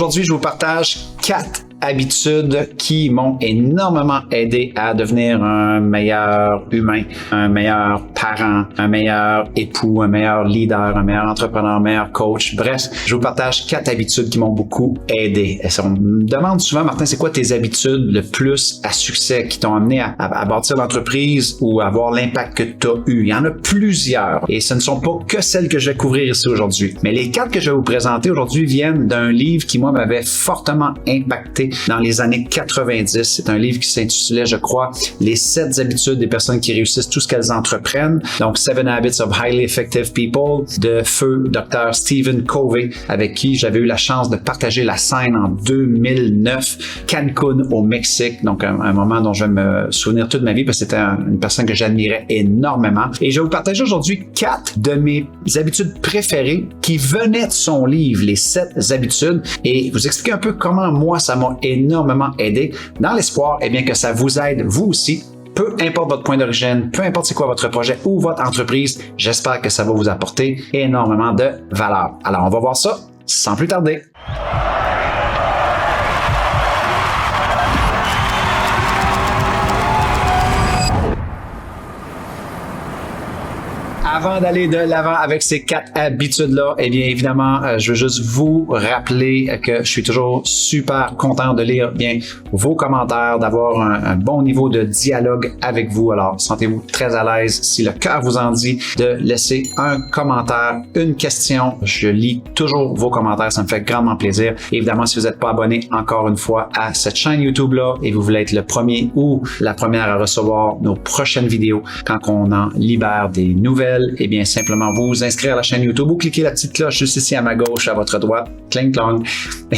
Aujourd'hui, je vous partage 4 habitudes qui m'ont énormément aidé à devenir un meilleur humain, un meilleur parent, un meilleur époux, un meilleur leader, un meilleur entrepreneur, un meilleur coach. Bref, je vous partage 4 habitudes qui m'ont beaucoup aidé. Et on me demande souvent, Martin, c'est quoi tes habitudes le plus à succès qui t'ont amené à bâtir l'entreprise ou à avoir l'impact que tu as eu? Il y en a plusieurs et ce ne sont pas que celles que je vais couvrir ici aujourd'hui. Mais les 4 que je vais vous présenter aujourd'hui viennent d'un livre qui, moi, m'avait fortement impacté dans les années 90. C'est un livre qui s'intitulait, je crois, Les 7 habitudes des personnes qui réussissent tout ce qu'elles entreprennent. Donc, 7 Habits of Highly Effective People de feu Dr. Stephen Covey, avec qui j'avais eu la chance de partager la scène en 2009, Cancun au Mexique. Donc, un moment dont je vais me souvenir toute ma vie parce que c'était une personne que j'admirais énormément. Et je vais vous partager aujourd'hui 4 de mes habitudes préférées qui venaient de son livre, Les 7 habitudes, et vous expliquer un peu comment moi, ça m'a énormément aidé dans l'espoir que ça vous aide vous aussi. Peu importe votre point d'origine, peu importe c'est quoi votre projet ou votre entreprise, j'espère que ça va vous apporter énormément de valeur. Alors, on va voir ça sans plus tarder. Avant d'aller de l'avant avec ces 4 habitudes-là, évidemment, je veux juste vous rappeler que je suis toujours super content de lire vos commentaires, d'avoir un bon niveau de dialogue avec vous. Alors, sentez-vous très à l'aise, si le cœur vous en dit, de laisser un commentaire, une question. Je lis toujours vos commentaires, ça me fait grandement plaisir. Et évidemment, si vous n'êtes pas abonné encore une fois à cette chaîne YouTube-là et vous voulez être le premier ou la première à recevoir nos prochaines vidéos quand on en libère des nouvelles, simplement vous inscrire à la chaîne YouTube ou cliquer la petite cloche juste ici à ma gauche, à votre droite, cling clong,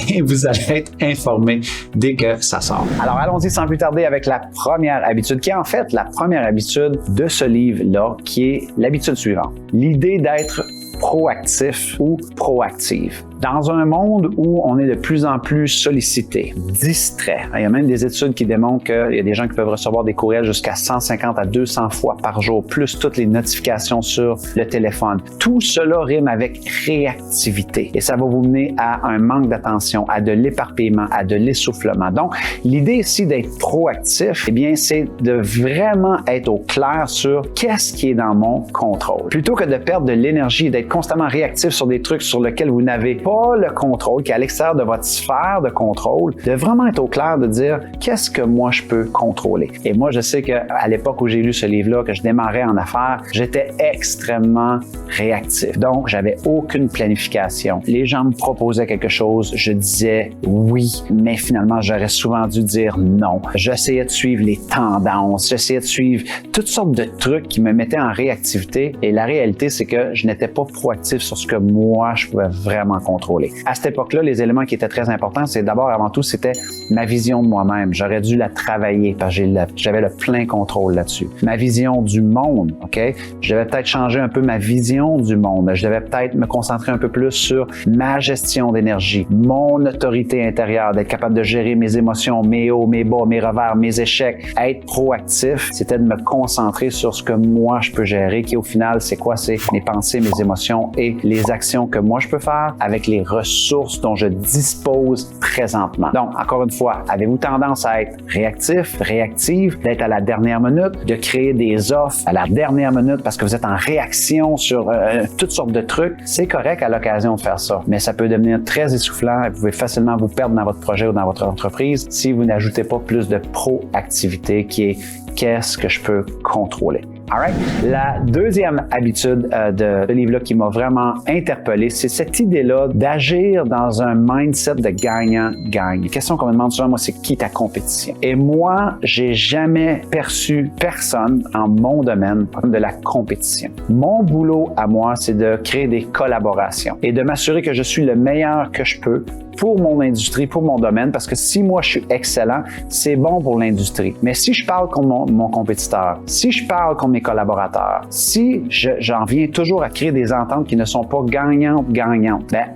et vous allez être informé dès que ça sort. Alors allons-y sans plus tarder avec la première habitude, qui est en fait la première habitude de ce livre-là, qui est l'habitude suivante. L'idée d'être proactif ou proactive. Dans un monde où on est de plus en plus sollicité, distrait, il y a même des études qui démontrent qu'il y a des gens qui peuvent recevoir des courriels jusqu'à 150 à 200 fois par jour, plus toutes les notifications sur le téléphone. Tout cela rime avec réactivité et ça va vous mener à un manque d'attention, à de l'éparpillement, à de l'essoufflement. Donc, l'idée ici d'être proactif, c'est de vraiment être au clair sur qu'est-ce qui est dans mon contrôle. Plutôt que de perdre de l'énergie et d'être constamment réactif sur des trucs sur lesquels vous n'avez pas le contrôle, qui est à l'extérieur de votre sphère de contrôle, de vraiment être au clair de dire qu'est-ce que moi je peux contrôler. Et moi, je sais qu'à l'époque où j'ai lu ce livre-là, que je démarrais en affaires, j'étais extrêmement réactif. Donc, j'avais aucune planification. Les gens me proposaient quelque chose, je disais oui, mais finalement, j'aurais souvent dû dire non. J'essayais de suivre les tendances, j'essayais de suivre toutes sortes de trucs qui me mettaient en réactivité. Et la réalité, c'est que je n'étais pas proactif sur ce que moi, je pouvais vraiment contrôler. À cette époque-là, les éléments qui étaient très importants, c'est d'abord, avant tout, c'était ma vision de moi-même. J'aurais dû la travailler parce que j'avais le plein contrôle là-dessus. Ma vision du monde, OK? Je devais peut-être changer un peu ma vision du monde. Je devais peut-être me concentrer un peu plus sur ma gestion d'énergie, mon autorité intérieure, d'être capable de gérer mes émotions, mes hauts, mes bas, mes revers, mes échecs. Être proactif, c'était de me concentrer sur ce que moi, je peux gérer, qui au final, c'est quoi? C'est mes pensées, mes émotions et les actions que moi, je peux faire avec les ressources dont je dispose présentement. Donc, encore une fois, avez-vous tendance à être réactif, réactive, d'être à la dernière minute, de créer des offres à la dernière minute parce que vous êtes en réaction sur toutes sortes de trucs? C'est correct à l'occasion de faire ça, mais ça peut devenir très essoufflant et vous pouvez facilement vous perdre dans votre projet ou dans votre entreprise si vous n'ajoutez pas plus de proactivité qui est qu'est-ce que je peux contrôler. Alright? La deuxième habitude de ce livre-là qui m'a vraiment interpellé, c'est cette idée-là d'agir dans un mindset de gagnant-gagne. La question qu'on me demande souvent, moi, c'est qui ta compétition? Et moi, j'ai jamais perçu personne en mon domaine de la compétition. Mon boulot à moi, c'est de créer des collaborations et de m'assurer que je suis le meilleur que je peux pour mon industrie, pour mon domaine, parce que si moi je suis excellent, c'est bon pour l'industrie. Mais si je parle comme mon compétiteur, si je parle comme mes collaborateurs, si j'en viens toujours à créer des ententes qui ne sont pas gagnantes,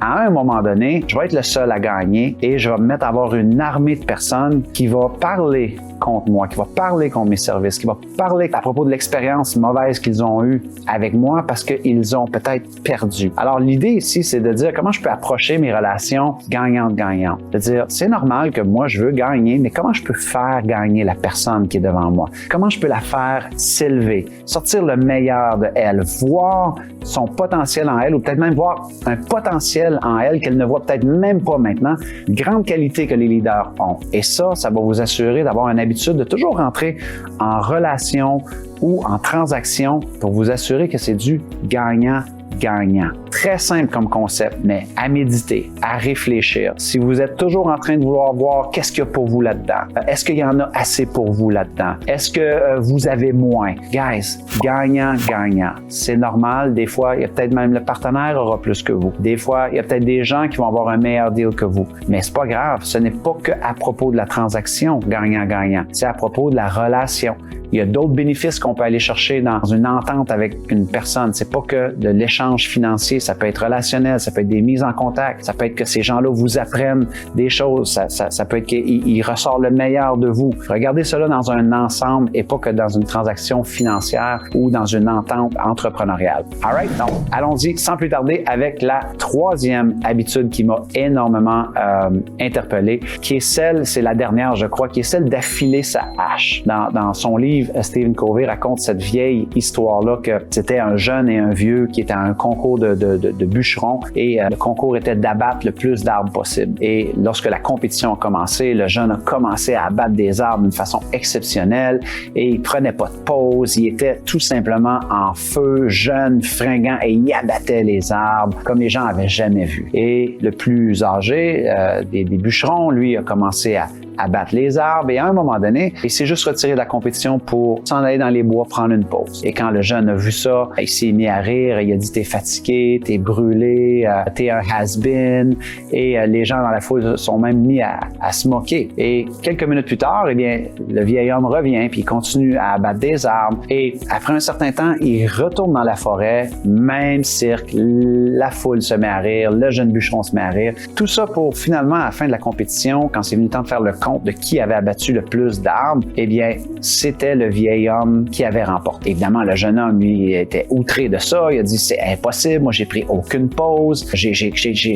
à un moment donné, je vais être le seul à gagner et je vais me mettre à avoir une armée de personnes qui va parler contre moi, qui va parler contre mes services, qui va parler à propos de l'expérience mauvaise qu'ils ont eue avec moi parce qu'ils ont peut-être perdu. Alors l'idée ici, c'est de dire comment je peux approcher mes relations gagnant gagnante-gagnante. C'est-à-dire, c'est normal que moi, je veux gagner, mais comment je peux faire gagner la personne qui est devant moi? Comment je peux la faire s'élever, sortir le meilleur de elle, voir son potentiel en elle ou peut-être même voir un potentiel en elle qu'elle ne voit peut-être même pas maintenant. Une grande qualité que les leaders ont. Et ça va vous assurer d'avoir une habitude de toujours rentrer en relation ou en transaction pour vous assurer que c'est du gagnant. Très simple comme concept, mais à méditer, à réfléchir. Si vous êtes toujours en train de vouloir voir qu'est-ce qu'il y a pour vous là-dedans, est-ce qu'il y en a assez pour vous là-dedans? Est-ce que vous avez moins? Guys, gagnant. C'est normal. Des fois, il y a peut-être même le partenaire aura plus que vous. Des fois, il y a peut-être des gens qui vont avoir un meilleur deal que vous. Mais c'est pas grave. Ce n'est pas que à propos de la transaction gagnant. C'est à propos de la relation. Il y a d'autres bénéfices qu'on peut aller chercher dans une entente avec une personne. C'est pas que de l'échange financier, ça peut être relationnel, ça peut être des mises en contact, ça peut être que ces gens-là vous apprennent des choses, ça peut être qu'ils ressortent le meilleur de vous. Regardez cela dans un ensemble et pas que dans une transaction financière ou dans une entente entrepreneuriale. Alright? Donc, allons-y sans plus tarder avec la troisième habitude qui m'a énormément interpellé, qui est celle, c'est la dernière, je crois, qui est celle d'affiler sa hache. Dans son livre, Stephen Covey raconte cette vieille histoire-là que c'était un jeune et un vieux qui étaient à un concours de bûcherons et le concours était d'abattre le plus d'arbres possible. Et lorsque la compétition a commencé, le jeune a commencé à abattre des arbres d'une façon exceptionnelle et il prenait pas de pause, il était tout simplement en feu, jeune, fringant et il abattait les arbres comme les gens avaient jamais vu. Et le plus âgé des bûcherons, lui, a commencé à abattre les arbres et à un moment donné, il s'est juste retiré de la compétition pour s'en aller dans les bois prendre une pause. Et quand le jeune a vu ça, il s'est mis à rire, il a dit « t'es fatigué, t'es brûlé, t'es un has-been » et les gens dans la foule sont même mis à se moquer. Et quelques minutes plus tard, eh bien, le vieil homme revient puis il continue à abattre des arbres et après un certain temps, il retourne dans la forêt, même cirque, la foule se met à rire, le jeune bûcheron se met à rire. Tout ça pour finalement, à la fin de la compétition, quand c'est venu le temps de faire le compte de qui avait abattu le plus d'arbres, eh bien, c'était le vieil homme qui avait remporté. Évidemment, le jeune homme, lui, était outré de ça. Il a dit, c'est impossible, moi, j'ai pris aucune pause, j'ai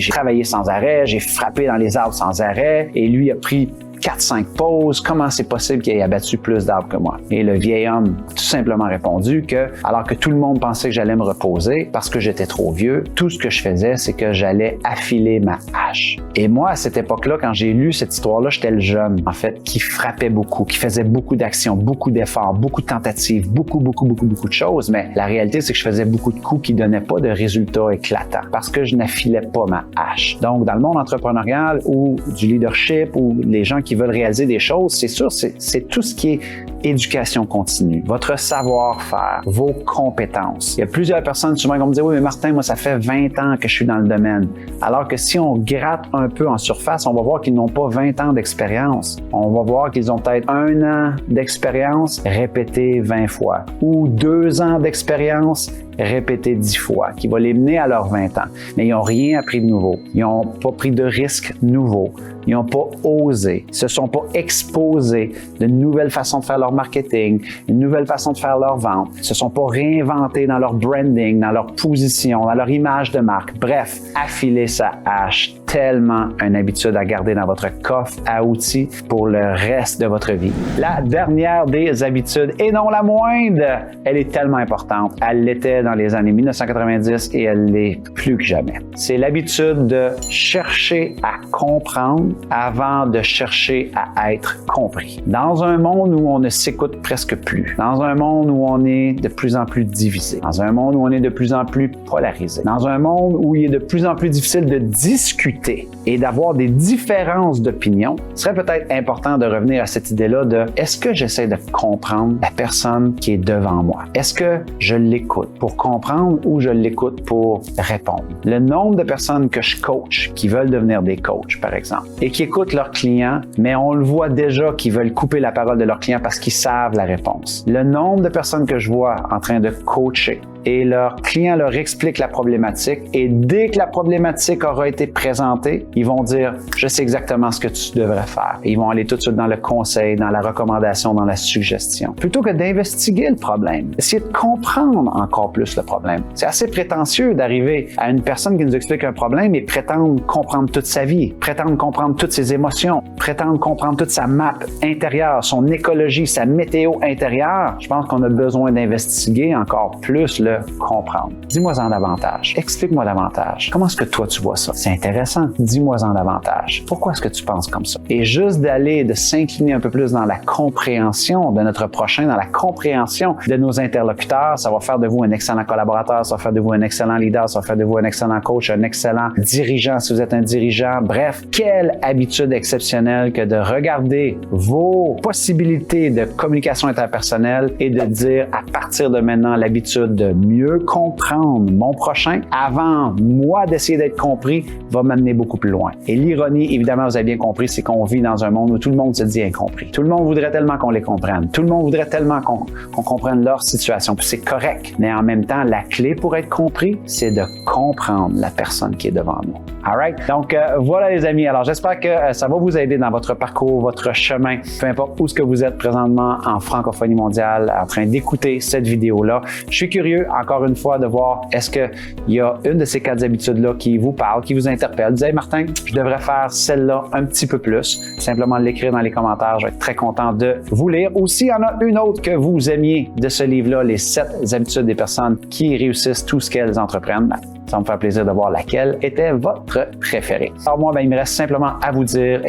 travaillé sans arrêt, j'ai frappé dans les arbres sans arrêt, et lui a pris 4-5 pauses, comment c'est possible qu'il ait abattu plus d'arbres que moi? Et le vieil homme a tout simplement répondu que, alors que tout le monde pensait que j'allais me reposer parce que j'étais trop vieux, tout ce que je faisais, c'est que j'allais affiler ma hache. Et moi, à cette époque-là, quand j'ai lu cette histoire-là, j'étais le jeune, en fait, qui frappait beaucoup, qui faisait beaucoup d'actions, beaucoup d'efforts, beaucoup de tentatives, beaucoup de choses, mais la réalité, c'est que je faisais beaucoup de coups qui donnaient pas de résultats éclatants parce que je n'affilais pas ma hache. Donc, dans le monde entrepreneurial ou du leadership ou les gens qui veulent réaliser des choses, c'est sûr, c'est tout ce qui est éducation continue, votre savoir-faire, vos compétences. Il y a plusieurs personnes souvent qui vont me dire « Oui, mais Martin, moi, ça fait 20 ans que je suis dans le domaine. » Alors que si on gratte un peu en surface, on va voir qu'ils n'ont pas 20 ans d'expérience. On va voir qu'ils ont peut-être 1 an d'expérience répété 20 fois ou 2 ans d'expérience répété 10 fois, qui va les mener à leurs 20 ans. Mais ils n'ont rien appris de nouveau. Ils n'ont pas pris de risques nouveaux. Ils n'ont pas osé. Ils se sont pas exposés de nouvelles façons de faire leur marketing, une nouvelle façon de faire leur vente. Ils se sont pas réinventés dans leur branding, dans leur position, dans leur image de marque. Bref, affiler sa hache, tellement une habitude à garder dans votre coffre à outils pour le reste de votre vie. La dernière des habitudes, et non la moindre, elle est tellement importante. Elle l'était dans les années 1990 et elle l'est plus que jamais. C'est l'habitude de chercher à comprendre avant de chercher à être compris. Dans un monde où on ne s'écoute presque plus, dans un monde où on est de plus en plus divisé, dans un monde où on est de plus en plus polarisé, dans un monde où il est de plus en plus difficile de discuter et d'avoir des différences d'opinion, ce serait peut-être important de revenir à cette idée-là de est-ce que j'essaie de comprendre la personne qui est devant moi? Est-ce que je l'écoute pour comprendre ou je l'écoute pour répondre? Le nombre de personnes que je coach qui veulent devenir des coachs, par exemple, et qui écoutent leurs clients, mais on le voit déjà qu'ils veulent couper la parole de leurs clients parce qu'ils savent la réponse. Le nombre de personnes que je vois en train de coacher et leurs clients leur expliquent la problématique et dès que la problématique aura été présentée, ils vont dire « Je sais exactement ce que tu devrais faire ». Ils vont aller tout de suite dans le conseil, dans la recommandation, dans la suggestion. Plutôt que d'investiguer le problème, essayer de comprendre encore plus le problème. C'est assez prétentieux d'arriver à une personne qui nous explique un problème et prétendre comprendre toute sa vie, prétendre comprendre toutes ses émotions, prétendre comprendre toute sa map intérieure, son écologie, sa météo intérieure. Je pense qu'on a besoin d'investiguer encore plus le comprendre. Dis-moi-en davantage. Explique-moi davantage. Comment est-ce que toi tu vois ça? C'est intéressant. Dis-moi-en davantage. Pourquoi est-ce que tu penses comme ça? Et juste d'aller, de s'incliner un peu plus dans la compréhension de notre prochain, dans la compréhension de nos interlocuteurs, ça va faire de vous un excellent collaborateur, ça va faire de vous un excellent leader, ça va faire de vous un excellent coach, un excellent dirigeant si vous êtes un dirigeant. Bref, quelle habitude exceptionnelle que de regarder vos possibilités de communication interpersonnelle et de dire à partir de maintenant l'habitude de mieux comprendre mon prochain avant moi d'essayer d'être compris va m'amener beaucoup plus loin. Et l'ironie, évidemment, vous avez bien compris, c'est qu'on vit dans un monde où tout le monde se dit incompris. Tout le monde voudrait tellement qu'on les comprenne. Tout le monde voudrait tellement qu'on comprenne leur situation. Puis c'est correct. Mais en même temps, la clé pour être compris, c'est de comprendre la personne qui est devant nous. Alright? Donc, voilà les amis. Alors, j'espère que ça va vous aider dans votre parcours, votre chemin, peu importe où ce que vous êtes présentement en francophonie mondiale, en train d'écouter cette vidéo-là. Je suis curieux, encore une fois, de voir est-ce qu'il y a une de ces 4 habitudes-là qui vous parle, qui vous interpelle. Vous dites, Martin, je devrais faire celle-là un petit peu plus. Simplement l'écrire dans les commentaires. Je vais être très content de vous lire. Ou s'il y en a une autre que vous aimiez de ce livre-là, les 7 habitudes des personnes qui réussissent tout ce qu'elles entreprennent, ça va me faire plaisir de voir laquelle était votre préférée. Alors moi, il me reste simplement à vous dire,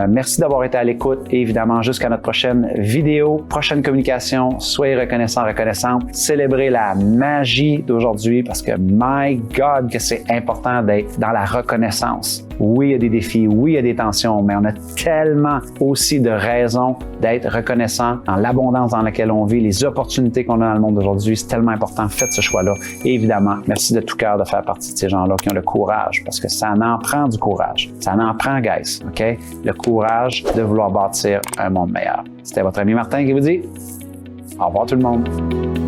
merci d'avoir été à l'écoute et évidemment, jusqu'à notre prochaine vidéo, prochaine communication, soyez reconnaissants, reconnaissantes, célébrez la magie d'aujourd'hui parce que, my God, que c'est important d'être dans la reconnaissance. Oui, il y a des défis, oui, il y a des tensions, mais on a tellement aussi de raisons d'être reconnaissant dans l'abondance dans laquelle on vit, les opportunités qu'on a dans le monde d'aujourd'hui. C'est tellement important. Faites ce choix-là. Et évidemment, merci de tout cœur de faire partie de ces gens-là qui ont le courage, parce que ça en prend du courage. Ça en prend, guys. OK? Le courage de vouloir bâtir un monde meilleur. C'était votre ami Martin qui vous dit au revoir tout le monde.